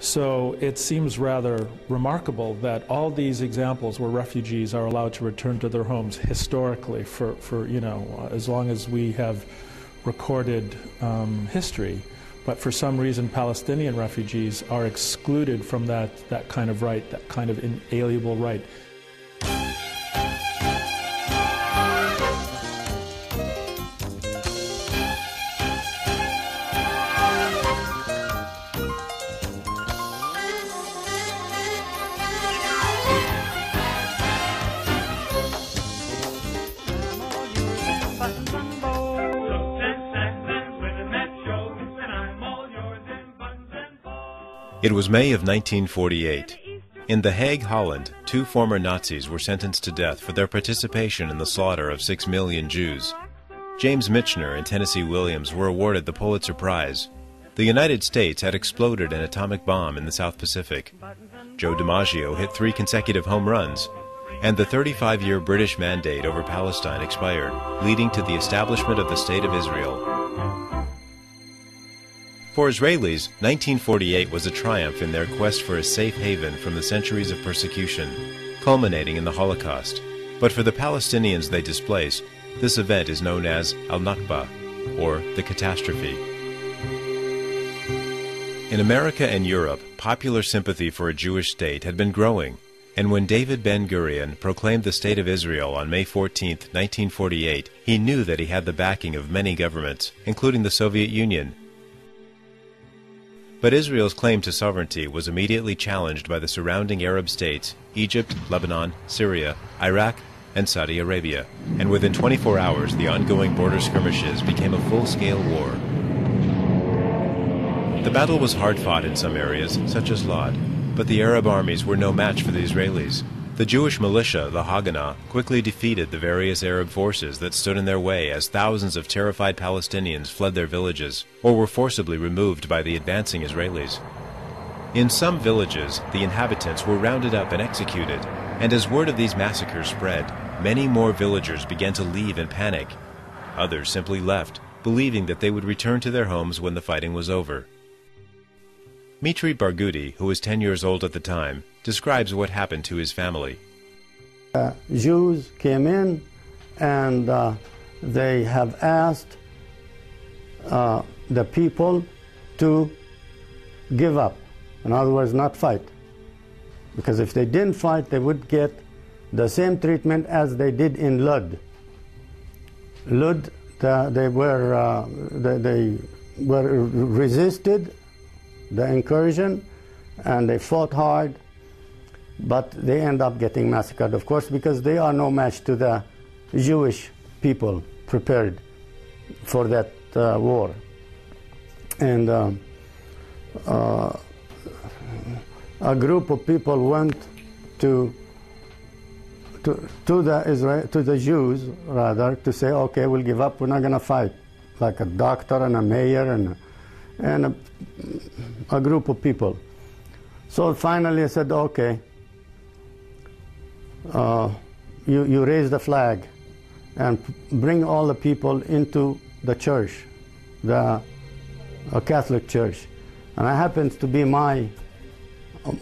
So it seems rather remarkable that all these examples where refugees are allowed to return to their homes historically for as long as we have recorded history, but for some reason Palestinian refugees are excluded from that kind of right, that kind of inalienable right. It was May of 1948. In The Hague, Holland, 2 former Nazis were sentenced to death for their participation in the slaughter of 6 million Jews. James Michener and Tennessee Williams were awarded the Pulitzer Prize. The United States had exploded an atomic bomb in the South Pacific. Joe DiMaggio hit 3 consecutive home runs. And the 35-year British mandate over Palestine expired, leading to the establishment of the State of Israel. For Israelis, 1948 was a triumph in their quest for a safe haven from the centuries of persecution, culminating in the Holocaust. But for the Palestinians they displaced, this event is known as Nakba, or the Catastrophe. In America and Europe, popular sympathy for a Jewish state had been growing, and when David Ben-Gurion proclaimed the State of Israel on May 14, 1948, he knew that he had the backing of many governments, including the Soviet Union. But Israel's claim to sovereignty was immediately challenged by the surrounding Arab states, Egypt, Lebanon, Syria, Iraq, and Saudi Arabia. And within 24 hours, the ongoing border skirmishes became a full-scale war. The battle was hard-fought in some areas, such as Lod, but the Arab armies were no match for the Israelis. The Jewish militia, the Haganah, quickly defeated the various Arab forces that stood in their way as thousands of terrified Palestinians fled their villages or were forcibly removed by the advancing Israelis. In some villages, the inhabitants were rounded up and executed, and as word of these massacres spread, many more villagers began to leave in panic. Others simply left, believing that they would return to their homes when the fighting was over. Mitri Barghouti, who was 10 years old at the time, describes what happened to his family. Jews came in and they have asked the people to give up. In other words, not fight. Because if they didn't fight, they would get the same treatment as they did in Lod. Lod, they were resisted the incursion, and they fought hard, but they end up getting massacred, of course, because they are no match to the Jewish people prepared for that war. And a group of people went to the Jews, rather, to say, okay, we'll give up, we're not going to fight, like a doctor and a mayor and a group of people. So finally I said, okay, you raise the flag and bring all the people into the church, the Catholic church. And I happens to be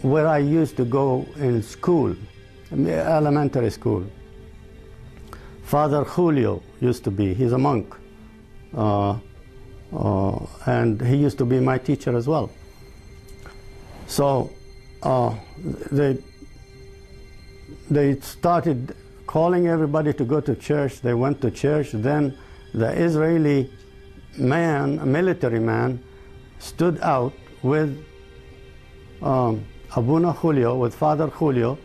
where I used to go in school, elementary school. Father Julio used to be, he's a monk. And he used to be my teacher as well. So they started calling everybody to go to church. They went to church. Then the Israeli man, a military man, stood out with Abuna Julio, with Father Julio,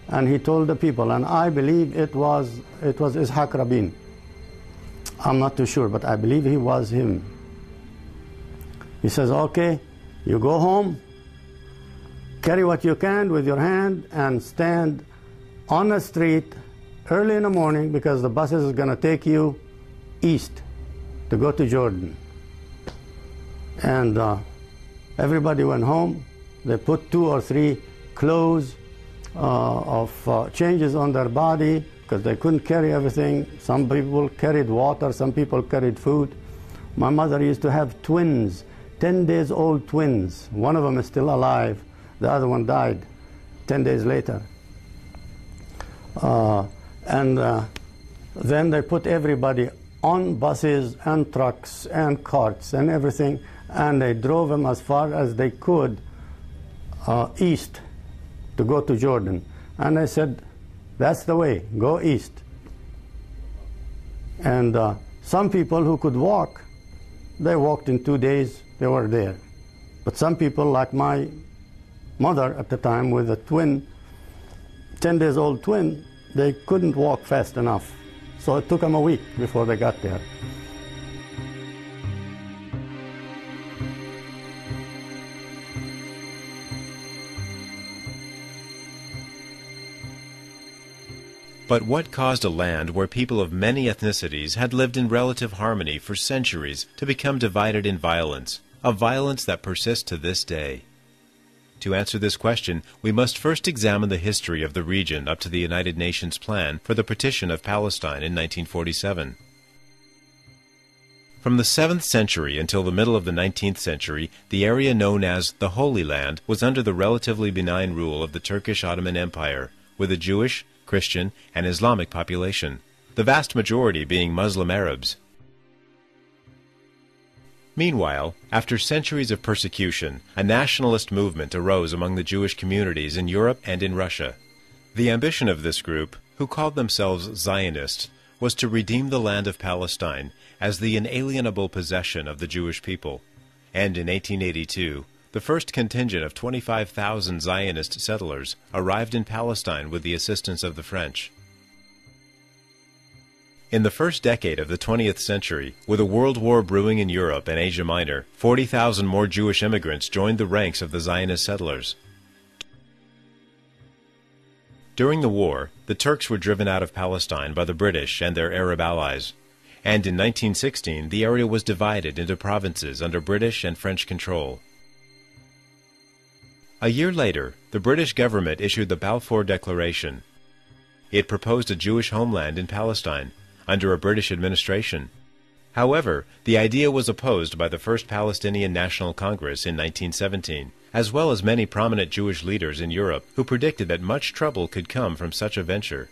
and he told the people, and I believe it was Ishaq Rabin. I'm not too sure, but I believe he was him. He says, okay, you go home, carry what you can with your hand, and stand on the street early in the morning, because the buses is going to take you east to go to Jordan. And everybody went home. They put 2 or 3 clothes of changes on their body, because they couldn't carry everything. Some people carried water, some people carried food. My mother used to have twins 10 days old twins. One of them is still alive. The other one died 10 days later. Then they put everybody on buses and trucks and carts and everything, and they drove them as far as they could east to go to Jordan. And I said, that's the way, go east. And some people who could walk, they walked in 2 days, they were there. But some people, like my mother at the time with a twin, 10 days old twin, they couldn't walk fast enough. So it took them a week before they got there. But what caused a land where people of many ethnicities had lived in relative harmony for centuries to become divided in violence, a violence that persists to this day? To answer this question, we must first examine the history of the region up to the United Nations plan for the partition of Palestine in 1947. From the 7th century until the middle of the 19th century, the area known as the Holy Land was under the relatively benign rule of the Turkish Ottoman Empire, with a Jewish, Christian, and Islamic population, the vast majority being Muslim Arabs. Meanwhile, after centuries of persecution, a nationalist movement arose among the Jewish communities in Europe and in Russia. The ambition of this group, who called themselves Zionists, was to redeem the land of Palestine as the inalienable possession of the Jewish people. And in 1882, the first contingent of 25,000 Zionist settlers arrived in Palestine with the assistance of the French. In the first decade of the 20th century, with a world war brewing in Europe and Asia Minor, 40,000 more Jewish immigrants joined the ranks of the Zionist settlers. During the war, the Turks were driven out of Palestine by the British and their Arab allies, and in 1916 the area was divided into provinces under British and French control. A year later, the British government issued the Balfour Declaration. It proposed a Jewish homeland in Palestine, under a British administration. However, the idea was opposed by the First Palestinian National Congress in 1917, as well as many prominent Jewish leaders in Europe who predicted that much trouble could come from such a venture.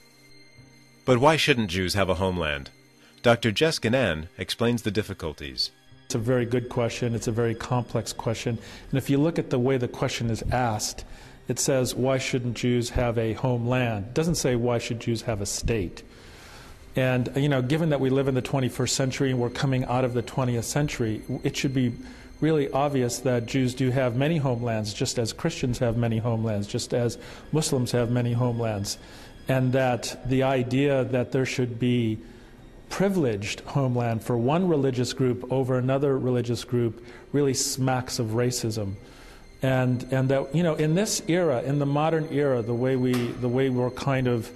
But why shouldn't Jews have a homeland? Dr. Jess Ganan explains the difficulties. It's a very good question. It's a very complex question. And if you look at the way the question is asked, it says, why shouldn't Jews have a homeland? It doesn't say, why should Jews have a state? And, you know, given that we live in the 21st century and we're coming out of the 20th century, it should be really obvious that Jews do have many homelands, just as Christians have many homelands, just as Muslims have many homelands, and that the idea that there should be privileged homeland for one religious group over another religious group really smacks of racism. And that, you know, in this era, in the modern era, the way we're kind of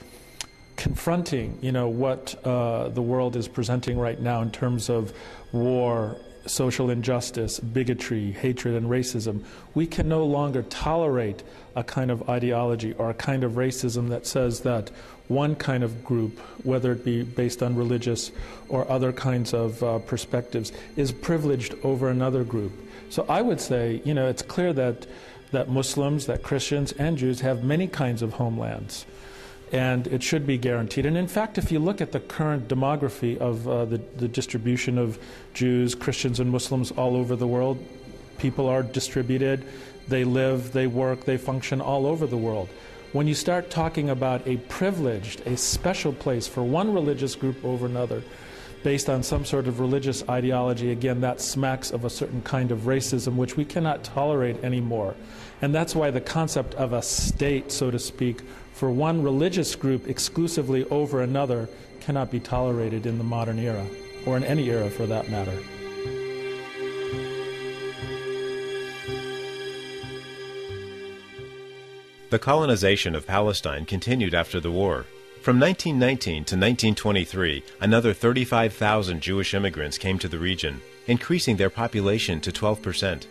confronting, you know, what the world is presenting right now in terms of war, social injustice, bigotry, hatred, and racism, we can no longer tolerate a kind of ideology or a kind of racism that says that one kind of group, whether it be based on religious or other kinds of perspectives, is privileged over another group. So I would say, you know, it's clear that Muslims, that Christians, and Jews have many kinds of homelands, and it should be guaranteed. And in fact, if you look at the current demography of the distribution of Jews, Christians, and Muslims all over the world, people are distributed, they live, they work, they function all over the world. When you start talking about a privileged, a special place for one religious group over another, based on some sort of religious ideology, again, that smacks of a certain kind of racism which we cannot tolerate anymore. And that's why the concept of a state, so to speak, for one religious group exclusively over another cannot be tolerated in the modern era, or in any era for that matter. The colonization of Palestine continued after the war. From 1919 to 1923, another 35,000 Jewish immigrants came to the region, increasing their population to 12%.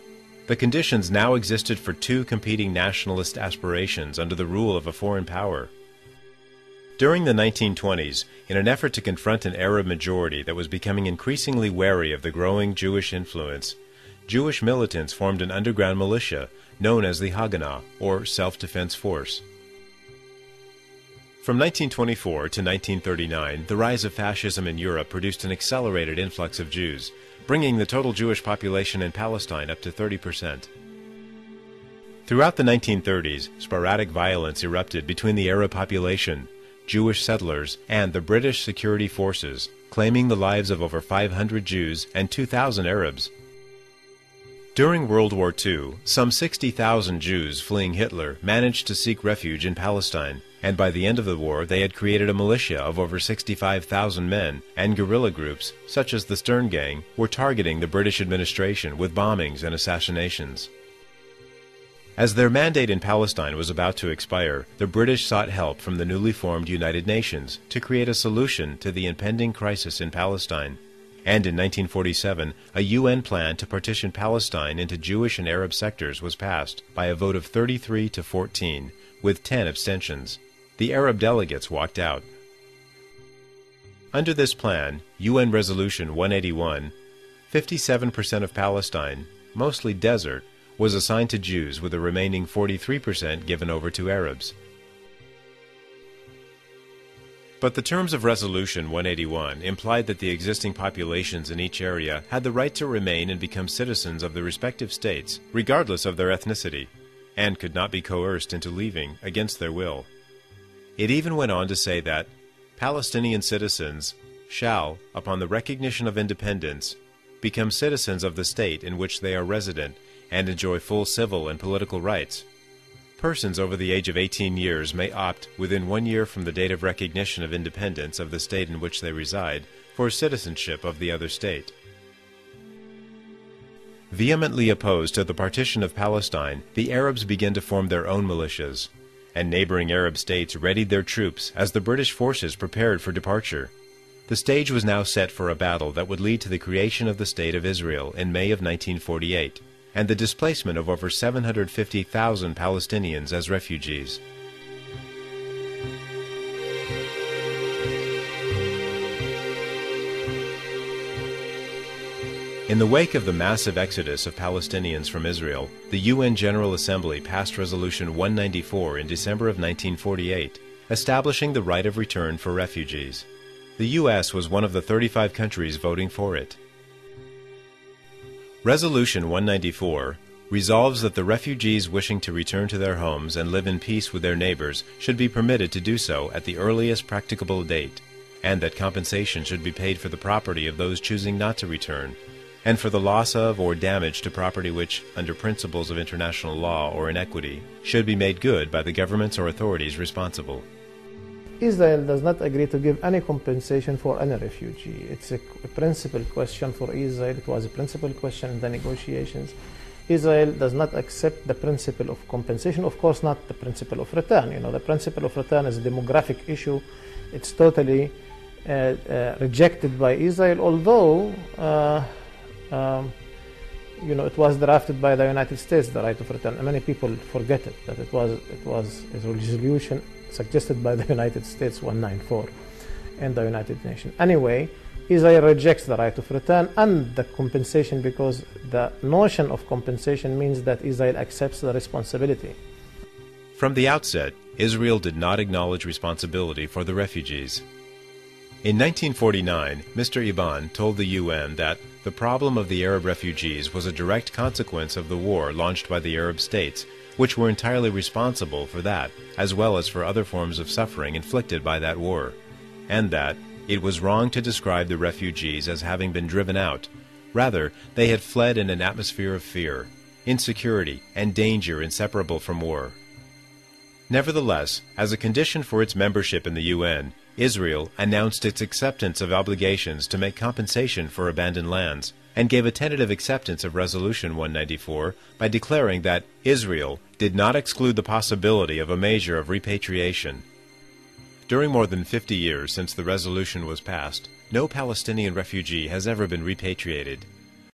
The conditions now existed for two competing nationalist aspirations under the rule of a foreign power. During the 1920s, in an effort to confront an Arab majority that was becoming increasingly wary of the growing Jewish influence, Jewish militants formed an underground militia known as the Haganah, or Self-Defense Force. From 1924 to 1939, the rise of fascism in Europe produced an accelerated influx of Jews, bringing the total Jewish population in Palestine up to 30%. Throughout the 1930s, sporadic violence erupted between the Arab population, Jewish settlers, and the British security forces, claiming the lives of over 500 Jews and 2,000 Arabs. During World War II, some 60,000 Jews fleeing Hitler managed to seek refuge in Palestine, and by the end of the war they had created a militia of over 65,000 men, and guerrilla groups, such as the Stern Gang, were targeting the British administration with bombings and assassinations. As their mandate in Palestine was about to expire, the British sought help from the newly formed United Nations to create a solution to the impending crisis in Palestine. And in 1947, a UN plan to partition Palestine into Jewish and Arab sectors was passed by a vote of 33 to 14, with 10 abstentions. The Arab delegates walked out. Under this plan, UN Resolution 181, 57% of Palestine, mostly desert, was assigned to Jews, with the remaining 43% given over to Arabs. But the terms of Resolution 181 implied that the existing populations in each area had the right to remain and become citizens of the respective states, regardless of their ethnicity, and could not be coerced into leaving against their will. It even went on to say that Palestinian citizens shall, upon the recognition of independence, become citizens of the state in which they are resident and enjoy full civil and political rights. Persons over the age of 18 years may opt, within 1 year from the date of recognition of independence of the state in which they reside, for citizenship of the other state. Vehemently opposed to the partition of Palestine, the Arabs began to form their own militias, and neighboring Arab states readied their troops as the British forces prepared for departure. The stage was now set for a battle that would lead to the creation of the State of Israel in May of 1948, and the displacement of over 750,000 Palestinians as refugees. In the wake of the massive exodus of Palestinians from Israel, the UN General Assembly passed Resolution 194 in December of 1948, establishing the right of return for refugees. The U.S. was one of the 35 countries voting for it. Resolution 194 resolves that the refugees wishing to return to their homes and live in peace with their neighbors should be permitted to do so at the earliest practicable date, and that compensation should be paid for the property of those choosing not to return, and for the loss of or damage to property which, under principles of international law or in equity, should be made good by the governments or authorities responsible. Israel does not agree to give any compensation for any refugee. It's a principal question for Israel. It was a principal question in the negotiations. Israel does not accept the principle of compensation, of course not the principle of return. You know, the principle of return is a demographic issue. It's totally rejected by Israel, although you know, it was drafted by the United States, the right of return. And many people forget it, that it was a resolution suggested by the United States 194 and the United Nations. Anyway, Israel rejects the right of return and the compensation, because the notion of compensation means that Israel accepts the responsibility. From the outset, Israel did not acknowledge responsibility for the refugees. In 1949, Mr. Iban told the UN that the problem of the Arab refugees was a direct consequence of the war launched by the Arab states, which were entirely responsible for that, as well as for other forms of suffering inflicted by that war, and that it was wrong to describe the refugees as having been driven out. Rather, they had fled in an atmosphere of fear, insecurity, and danger inseparable from war. Nevertheless, as a condition for its membership in the UN, Israel announced its acceptance of obligations to make compensation for abandoned lands, and gave a tentative acceptance of Resolution 194 by declaring that Israel did not exclude the possibility of a measure of repatriation. During more than 50 years since the resolution was passed, no Palestinian refugee has ever been repatriated,